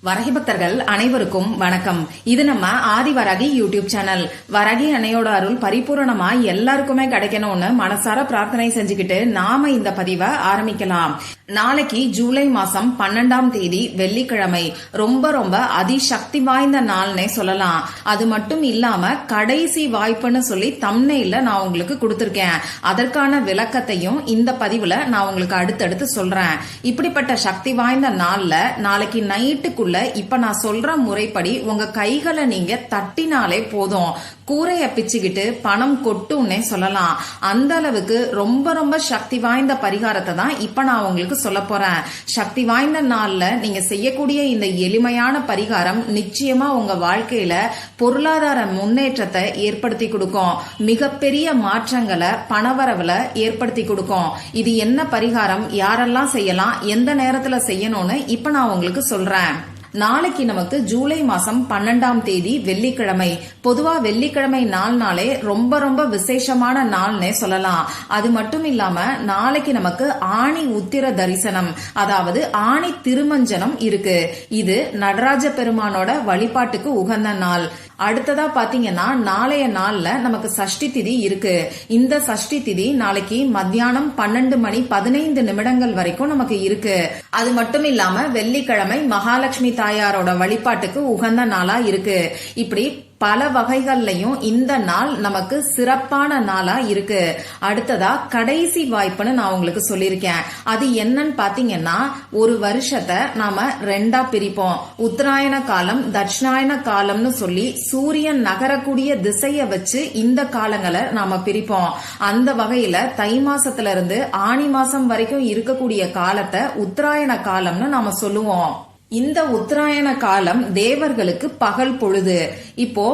வரகி பக்தர்கள் அனைவருக்கும் வணக்கம். இது நம்ம ஆதிவராகி யூடியூப் சேனல். வரகி அன்னையோட அருள் பரிபூரணமா எல்லாருக்குமே கிடைக்கணும்னு மனசார பிரார்த்தனை செஞ்சுக்கிட்டு நாம இந்த பதிவை ஆரம்பிக்கலாம். நாளைக்கு ஜூலை மாசம் 12ஆம் தேதி வெள்ளிக்கிழமை. ரொம்ப ரொம்ப அதிசக்தி வாய்ந்த நாள்னே சொல்லலாம். அது மட்டும் இல்லாம கடைசி வாய்ப்புன்னு சொல்லி தம்ப்நெயில்ல நான் உங்களுக்கு கொடுத்திருக்கேன். அதற்கான விளக்கத்தையும் இந்த பதிவுல நான் உங்களுக்கு அடுத்தடுத்து சொல்றேன். இப்படிப்பட்ட சக்தி வாய்ந்த நாள்ல நாளைக்கு நைட்டுக்குள்ள இப்ப நான் சொல்ற முறைப்படி உங்க கைகளை நீங்க தட்டினாலே போதும், கூரைய பிச்சுக்கிட்டு பணம் கொட்டும்னே சொல்லலாம். அந்த அளவுக்கு ரொம்ப ரொம்ப சக்தி வாய்ந்த பரிகாரத்தை தான் இப்ப நான் உங்களுக்கு சொல்ல போறேன். சக்தி வாய்ந்த நாள்ல நீங்க செய்யக்கூடிய இந்த எளிமையான பரிகாரம் நிச்சயமா உங்க வாழ்க்கையில பொருளாதார முன்னேற்றத்தை ஏற்படுத்தி கொடுக்கும். மிகப்பெரிய மாற்றங்களை பணவரவுல ஏற்படுத்தி கொடுக்கும். இது என்ன பரிகாரம், யாரெல்லாம் செய்யலாம், எந்த நேரத்துல செய்யணும்னு இப்ப நான் உங்களுக்கு சொல்றேன். நாளைக்கு நமக்கு ஜூலை மாசம் 12ஆம் தேதி வெள்ளிக்கிழமை. பொதுவா வெள்ளிக்கிழமை நாளே ரொம்ப ரொம்ப விசேஷமான நாள்னே சொல்லலாம். அது மட்டும் இல்லாம நாளைக்கு நமக்கு ஆணி உத்திர தரிசனம், அதாவது ஆணி திருமஞ்சனம் இருக்கு. இது நடராஜ பெருமானோட வழிபாட்டுக்கு உகந்த நாள். அடுத்ததா பாத்தீங்கன்னா நாளைய நாள்ல நமக்கு சஷ்டி திதி இருக்கு. இந்த சஷ்டி திதி நாளைக்கு மத்தியானம் 12:15 வரைக்கும் நமக்கு இருக்கு. அது மட்டும் இல்லாம வெள்ளிக்கிழமை மகாலட்சுமி தாயாரோட வழிபாட்டுக்கு உகந்த நாளா இருக்கு. இப்படி பல வகைகள்லயும் இந்த நாள் நமக்கு சிறப்பான நாளா இருக்கு. அடுத்ததா கடைசி வாய்ப்புன்னு நான் உங்களுக்கு சொல்லியிருக்கேன். அது என்னன்னு பாத்தீங்கன்னா, ஒரு வருஷத்தை நாம ரெண்டா பிரிப்போம். உத்தராயண காலம், தட்சிணாயன காலம்னு சொல்லி சூரியன் நகரக்கூடிய திசைய வச்சு இந்த காலங்களை நாம பிரிப்போம். அந்த வகையில தை மாசத்துல இருந்து ஆணி மாசம் வரைக்கும் இருக்கக்கூடிய காலத்தை உத்தராயண காலம்னு நாம சொல்லுவோம். இந்த உத்தராயண காலம் தேவர்களுக்கு பகல் பொழுது. இப்போ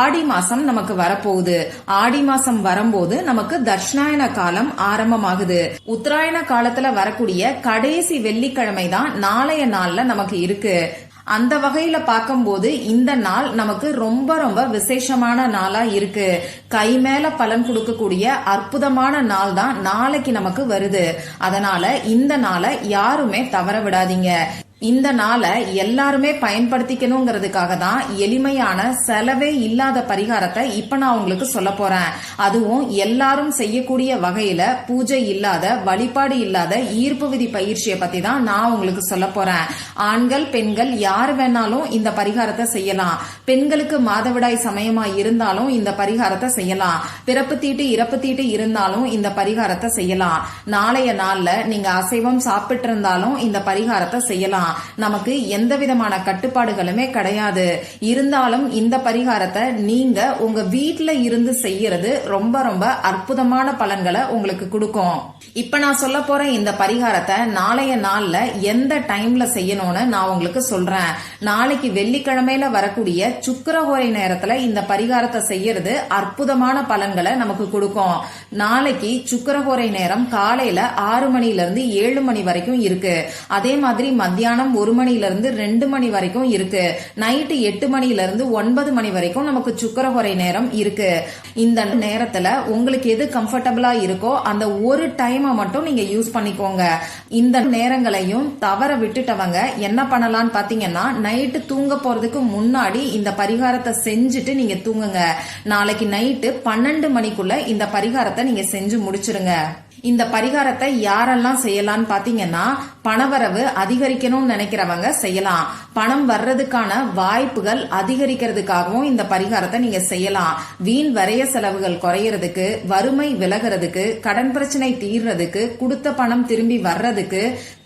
ஆடி மாசம் நமக்கு வரப்போகுது. ஆடி மாசம் வரும்போது நமக்கு தட்சிணாயன காலம் ஆரம்பமாகுது. உத்தராயண காலத்துல வரக்கூடிய கடைசி வெள்ளிக்கிழமை தான் நாளைய நாள்ல நமக்கு இருக்கு. அந்த வகையில பார்க்கும்போது இந்த நாள் நமக்கு ரொம்ப ரொம்ப விசேஷமான நாளா இருக்கு. கை மேல பலன் கொடுக்கக்கூடிய அற்புதமான நாள் தான் நாளைக்கு நமக்கு வருது. அதனால இந்த நாளை யாருமே தவற விடாதீங்க. இந்த நாளை எல்லாருமே பயன்படுத்திக்கணுங்கிறதுக்காக தான் எளிமையான செலவே இல்லாத பரிகாரத்தை இப்ப நான் உங்களுக்கு சொல்ல போறேன். அதுவும் எல்லாரும் செய்யக்கூடிய வகையில பூஜை இல்லாத, வழிபாடு இல்லாத ஈர்ப்பு விதி பயிற்சியை பத்தி தான் நான் உங்களுக்கு சொல்ல போறேன். ஆண்கள் பெண்கள் யார் வேணாலும் இந்த பரிகாரத்தை செய்யலாம். பெண்களுக்கு மாதவிடாய் சமயமா இருந்தாலும் இந்த பரிகாரத்தை செய்யலாம். பிறப்பு தீட்டு இறப்பு தீட்டு இருந்தாலும் இந்த பரிகாரத்தை செய்யலாம். நாளைய நாள்ல நீங்க அசைவம் சாப்பிட்டு இருந்தாலும் இந்த பரிகாரத்தை செய்யலாம். நமக்கு எந்த விதமான கட்டுப்பாடுகளுமே கிடையாது. இருந்தாலும் இந்த பரிகாரத்தை நீங்க உங்க வீட்டுல இருந்து செய்யறது ரொம்ப ரொம்ப அற்புதமான பலன்களை உங்களுக்கு கொடுக்கும். இப்ப நான் சொல்ல போற இந்த பரிகாரத்தை நாளைய நாள்ல எந்த டைம்ல செய்யணும்னு நான் உங்களுக்கு சொல்றேன். நாளைக்கு வெள்ளிக்கிழமையில வரக்கூடிய சுக்கிரஹோரை நேரத்துல இந்த பரிகாரத்தை செய்யறது அற்புதமான பலன்களை நமக்கு கொடுக்கும். நாளைக்கு சுக்கிரஹோரை நேரம் காலையில 6 மணில இருந்து 7 மணி வரைக்கும் இருக்கு. அதே மாதிரி மத்தியானம் 1 மணில இருந்து 2 மணி வரைக்கும் இருக்கு. நைட்டு 8 மணில இருந்து 9 மணி வரைக்கும் நமக்கு சுக்கிரஹோரை நேரம் இருக்கு. இந்த நேரத்துல உங்களுக்கு எது கம்ஃபர்டபுளா இருக்கோ அந்த ஒரு டைம் மட்டும் நீங்க யூஸ் பண்ணிக்கோங்க. இந்த நேரங்களையும் தவற விட்டுட்டவங்க என்ன பண்ணலாம்னு பாத்தீங்கன்னா, நைட்டு தூங்க போறதுக்கு முன்னாடி இந்த பரிகாரத்தை செஞ்சுட்டு நீங்க தூங்குங்க. நாளைக்கு நைட்டு 12 மணிக்குள்ள இந்த பரிகாரத்தை நீங்க செஞ்சு முடிச்சிருங்க. இந்த பரிகாரத்தை யாரெல்லாம் செய்யலாம்னு பாத்தீங்கன்னா, பணவரவு அதிகரிக்கணும்னு நினைக்கிறவங்க செய்யலாம். பணம் வர்றதுக்கான வாய்ப்புகள் அதிகரிக்கிறதுக்காகவும் இந்த பரிகாரத்தை நீங்க செய்யலாம். வீண் வரைய செலவுகள் குறையறதுக்கு, வறுமை விலகிறதுக்கு, கடன் பிரச்சனை தீர்றதுக்கு, கொடுத்த பணம் திரும்பி வர்றதுக்கு,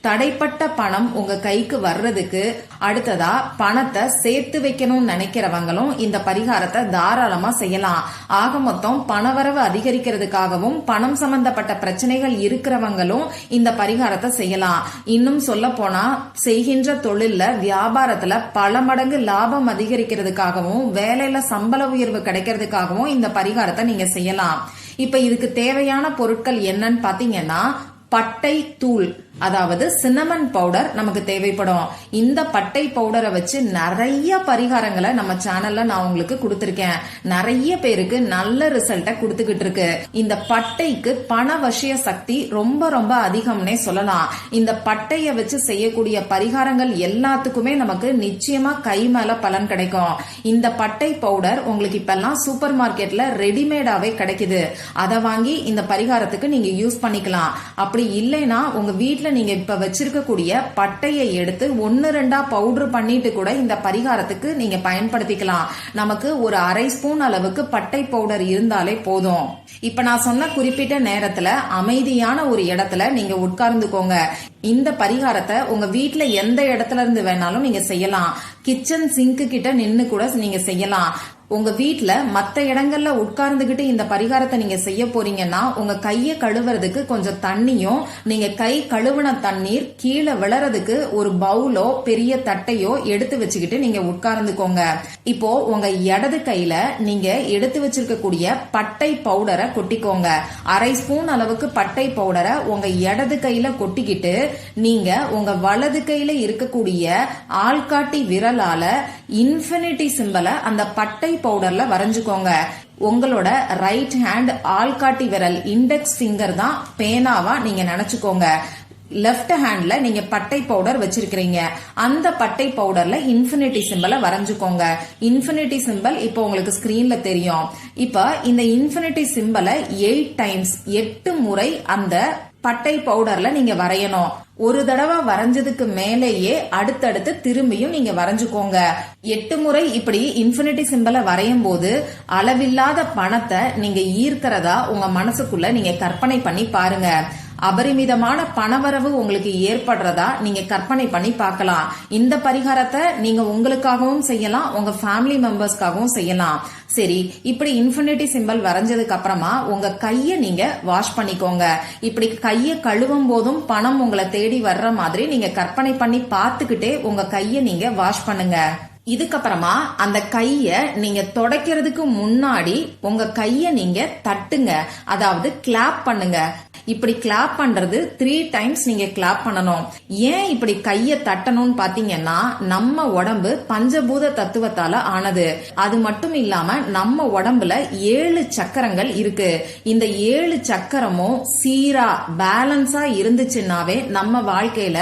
தடைப்பட்ட பணம் உங்க கைக்கு வர்றதுக்கு, அடுத்ததா பணத்தை சேர்த்து வைக்கணும்னு நினைக்கிறவங்களும் இந்த பரிகாரத்தை தாராளமா செய்யலாம். ஆக மொத்தம் பணவரவு அதிகரிக்கிறதுக்காகவும் பணம் சம்பந்தப்பட்ட பிரச்சனைகள் இருக்கிறவங்களும் இந்த பரிகாரத்தை செய்யலாம். இன்னும் சொல்ல போனா செய்கின்ற தொழில்ல வியாபாரத்துல பல மடங்கு லாபம் அதிகரிக்கிறதுக்காகவும் வேலையில சம்பள உயர்வு கிடைக்கிறதுக்காகவும் இந்த பரிகாரத்தை நீங்க செய்யலாம். இப்ப இதுக்கு தேவையான பொருட்கள் என்னன்னு பாத்தீங்கன்னா, பட்டை தூள், அதாவது சின்னமன் பவுடர் நமக்கு தேவைப்படும். இந்த பட்டை பவுடரை வச்சு நிறைய பரிகாரங்களை நம்ம சேனல்ல நான் உங்களுக்கு கொடுத்திருக்கேன். நிறைய பேருக்கு நல்ல ரிசல்ட்டை கொடுத்துக்கிட்டு இருக்கு. இந்த பட்டைக்கு பண வசிய சக்தி ரொம்ப ரொம்ப அதிகம்னே சொல்லலாம். இந்த பட்டைய வச்சு செய்யக்கூடிய பரிகாரங்கள் எல்லாத்துக்குமே நமக்கு நிச்சயமா கை மேல பலன் கிடைக்கும். இந்த பட்டை பவுடர் உங்களுக்கு இப்பெல்லாம் சூப்பர் மார்க்கெட்ல ரெடிமேடாவே கிடைக்குது. அதை வாங்கி இந்த பரிகாரத்துக்கு நீங்க யூஸ் பண்ணிக்கலாம். அப்படி இல்லைன்னா உங்க வீட்டுல நீங்க இப்ப வச்சிருக்கக்கூடிய பட்டையை எடுத்து 1-2 பவுடர் பண்ணிட்டு கூட இந்த பரிகாரத்துக்கு நீங்க பயன்படுத்திக்கலாம். நமக்கு ஒரு அரை ஸ்பூன் அளவுக்கு பட்டை பவுடர் இருந்தாலே போதும். இப்ப நான் சொன்ன குறிப்பிட்ட நேரத்துல அமைதியான ஒரு இடத்துல நீங்க உட்கார்ந்துக்கோங்க. இந்த பரிகாரத்தை உங்க வீட்டுல எந்த இடத்துல இருந்து வேணாலும் நீங்க செய்யலாம். கிச்சன் சிங்க் கிட்ட நின்னு கூட நீங்க செய்யலாம். உங்க வீட்டுல மத்த இடங்கள்ல உட்கார்ந்துகிட்டு இந்த பரிகாரத்தை நீங்க செய்ய போறீங்கன்னா உங்க கைய கழுவுறதுக்கு கொஞ்சம் தண்ணியும், நீங்க கை கழுவுன தண்ணீர் கீழே விழறதுக்கு ஒரு பவுலோ பெரிய தட்டையோ எடுத்து வச்சுக்கிட்டு நீங்க உட்கார்ந்துக்கோங்க. இப்போ உங்க இடது கையில நீங்க எடுத்து வச்சிருக்கக்கூடிய பட்டை பவுடரை கொட்டிக்கோங்க. அரை ஸ்பூன் அளவுக்கு பட்டை பவுடரை உங்க இடது கையில கொட்டிக்கிட்டு நீங்க உங்க வலது கையில இருக்கக்கூடிய ஆள்காட்டி விரலால இன்ஃபினிட்டி சிம்பலை அந்த பட்டை பவுடர்ல வரைஞ்சுக்கோங்க. உங்களோட ரைட் ஹேண்ட் ஆள்காட்டி விரல் இண்டெக்ஸ் ஃபிங்கர் தான் பேனாவா நீங்க நினைச்சுக்கோங்க. லெப்ட் ஹேண்ட்ல நீங்க பட்டை பவுடர் வச்சிருக்கீங்க. அந்த பட்டை பவுடர்ல இன்ஃபினிட்டி சிம்பலை வரைஞ்சுக்கோங்க. இன்ஃபினிட்டி சிம்பல் இப்போ உங்களுக்கு ஸ்கிரீன்ல தெரியும். இப்ப இந்த இன்ஃபினிட்டி சிம்பலை 8 டைம்ஸ் 8 முறை அந்த பட்டை பவுடர்ல நீங்க வரையணும். ஒரு தடவை வரைஞ்சதுக்கு மேலேயே அடுத்தடுத்து திரும்பியும் நீங்க வரைஞ்சுக்கோங்க. 8 முறை இப்படி இன்ஃபினிட்டி சிம்பலை வரையும் போது அளவில்லாத பணத்தை நீங்க ஈர்க்கிறதா உங்க மனசுக்குள்ள நீங்க கற்பனை பண்ணி பாருங்க. அபரிமிதமான பணவரவு உங்களுக்கு ஏற்படுறதா நீங்க கற்பனை பண்ணி பார்க்கலாம். இந்த பரிகாரத்தை நீங்க உங்களுக்காகவும் செய்யலாம், உங்க ஃபேமிலி மெம்பர்ஸ்க்காகவும் செய்யலாம். சரி, இப்படி இன்ஃபினிட்டி சிம்பல் வரைஞ்சதுக்கு அப்புறமா உங்க கைய நீங்க வாஷ் பண்ணிக்கோங்க. இப்படி கைய கழுவும் போதும் பணம் உங்களை தேடி வர்ற மாதிரி நீங்க கற்பனை பண்ணி பார்த்துக்கிட்டே உங்க கைய நீங்க வாஷ் பண்ணுங்க. இதுக்கப்புறமா அந்த கைய நீங்க துடைக்கிறதுக்கு முன்னாடி உங்க கைய நீங்க தட்டுங்க, அதாவது கிளாப் பண்ணுங்க. இப்படி கிளாப் பண்றது 3 டைம்ஸ் நீங்க கிளாப் பண்ணணும். ஏன் இப்படி கைய தட்டணும்னு பாத்தீங்கன்னா நம்ம உடம்பு பஞ்சபூத தத்துவத்தால ஆனது. அது மட்டும் இல்லாம நம்ம உடம்புல 7 சக்கரங்கள் இருக்கு. இந்த 7 சக்கரமும் சீரா பேலன்ஸா இருந்துச்சுன்னாவே நம்ம வாழ்க்கையில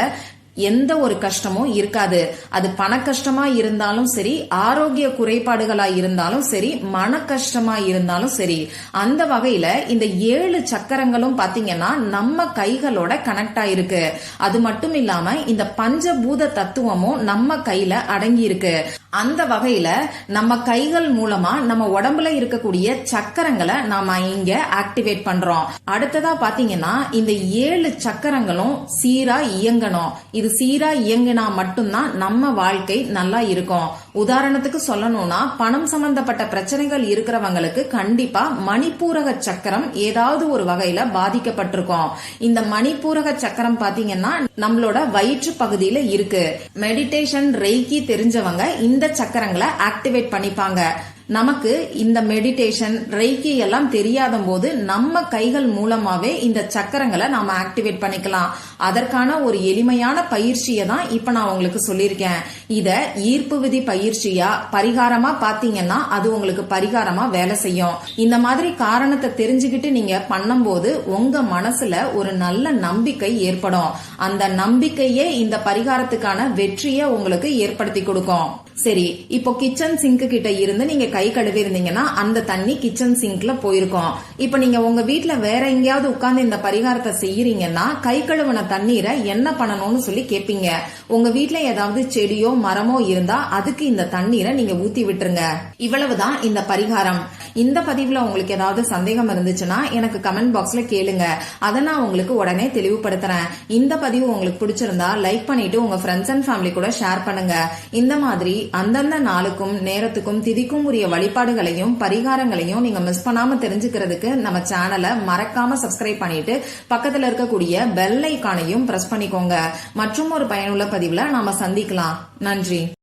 எந்த ஒரு கஷ்டமும் இருக்காது. அது பண கஷ்டமா இருந்தாலும் சரி, ஆரோக்கிய குறைபாடுகளா இருந்தாலும் சரி, மன கஷ்டமா இருந்தாலும் சரி. அந்த வகையில இந்த 7 சக்கரங்களும் பாத்தீங்கன்னா நம்ம கைகளோட கனெக்ட் ஆயிருக்கு. அது மட்டும் இல்லாம இந்த பஞ்சபூத தத்துவமும் நம்ம கையில அடங்கி இருக்கு. அந்த வகையில நம்ம கைகள் மூலமா நம்ம உடம்புல இருக்கக்கூடிய சக்கரங்களை நாம இங்க ஆக்டிவேட் பண்றோம். அடுத்ததா பாத்தீங்கன்னா இந்த 7 சக்கரங்களும் சீரா இயங்கணும். இது சீரா இயங்கினா மட்டும்தான் நம்ம வாழ்க்கை நல்லா இருக்கும். உதாரணத்துக்கு சொல்லணும்னா பணம் சம்பந்தப்பட்ட பிரச்சனைகள் இருக்கிறவங்களுக்கு கண்டிப்பா மணிப்பூரக சக்கரம் ஏதாவது ஒரு வகையில பாதிக்கப்பட்டிருக்கும். இந்த மணிப்பூரக சக்கரம் பாத்தீங்கன்னா நம்மளோட வயிற்று பகுதியில இருக்கு. மெடிடேஷன் ரெய்கி தெரிஞ்சவங்க இந்த சக்கரங்களை ஆக்டிவேட் பண்ணிப்பாங்க. நமக்கு இந்த மெடிடேஷன் ரெய்கி எல்லாம் தெரியாத போது நம்ம கைகள் மூலமாவே இந்த சக்கரங்களை நாம ஆக்டிவேட் பண்ணிக்கலாம். அதற்கான ஒரு எளிமையான பயிற்சியை தான் இப்ப நான் உங்களுக்கு சொல்லியிருக்கேன். இத ஈர்ப்பு விதி பயிற்சியா பரிகாரமா பாத்தீங்கன்னா அது உங்களுக்கு பரிகாரமா வேலை செய்யும். இந்த மாதிரி காரணத்தை தெரிஞ்சுக்கிட்டு நீங்க பண்ணும்போது உங்க மனசுல ஒரு நல்ல நம்பிக்கை ஏற்படும். அந்த நம்பிக்கையே இந்த பரிகாரத்துக்கான வெற்றியை உங்களுக்கு ஏற்படுத்தி கொடுக்கும். சரி, இப்போ கிச்சன் சிங்க் கிட்ட இருந்து நீங்க கை கழுவி இருந்தீங்கன்னா அந்த தண்ணி கிச்சன் சிங்க்ல போயிருக்கும். இப்ப நீங்க உங்க வீட்டுல வேற எங்கேயாவது உட்கார்ந்து இந்த பரிகாரத்தை செய்யறீங்கன்னா கை கழுவுன தண்ணீரை என்ன பண்ணணும்னு சொல்லி கேப்பீங்க. உங்க வீட்டுல ஏதாவது செடியோ மரமோ இருந்தா அதுக்கு இந்த தண்ணீரை நீங்க ஊத்தி விட்டுருங்க. இவ்வளவுதான் இந்த பரிகாரம். இந்த பதிவுல உங்களுக்கு ஏதாவது சந்தேகம் இருந்துச்சுன்னா எனக்கு கமெண்ட் பாக்ஸ்ல கேளுங்க. அதை நான் உங்களுக்கு உடனே தெளிவுபடுத்துறேன். இந்த பதிவு உங்களுக்கு பிடிச்சிருந்தா லைக் பண்ணிட்டு உங்க ஃப்ரெண்ட்ஸ் அண்ட் ஃபேமிலி கூட ஷேர் பண்ணுங்க. இந்த மாதிரி அந்தந்த நாளுக்கும் நேரத்துக்கும் திதிக்கும் உரிய வழிபாடுகளையும் பரிகாரங்களையும் நீங்க மிஸ் பண்ணாம தெரிஞ்சுக்கிறதுக்கு நம்ம சேனலை மறக்காம சப்ஸ்கிரைப் பண்ணிட்டு பக்கத்துல இருக்கக்கூடிய பெல் ஐகானையும் பிரஸ் பண்ணிக்கோங்க. மற்றும் ஒரு பயனுள்ள பதிவுல நாம சந்திக்கலாம். நன்றி.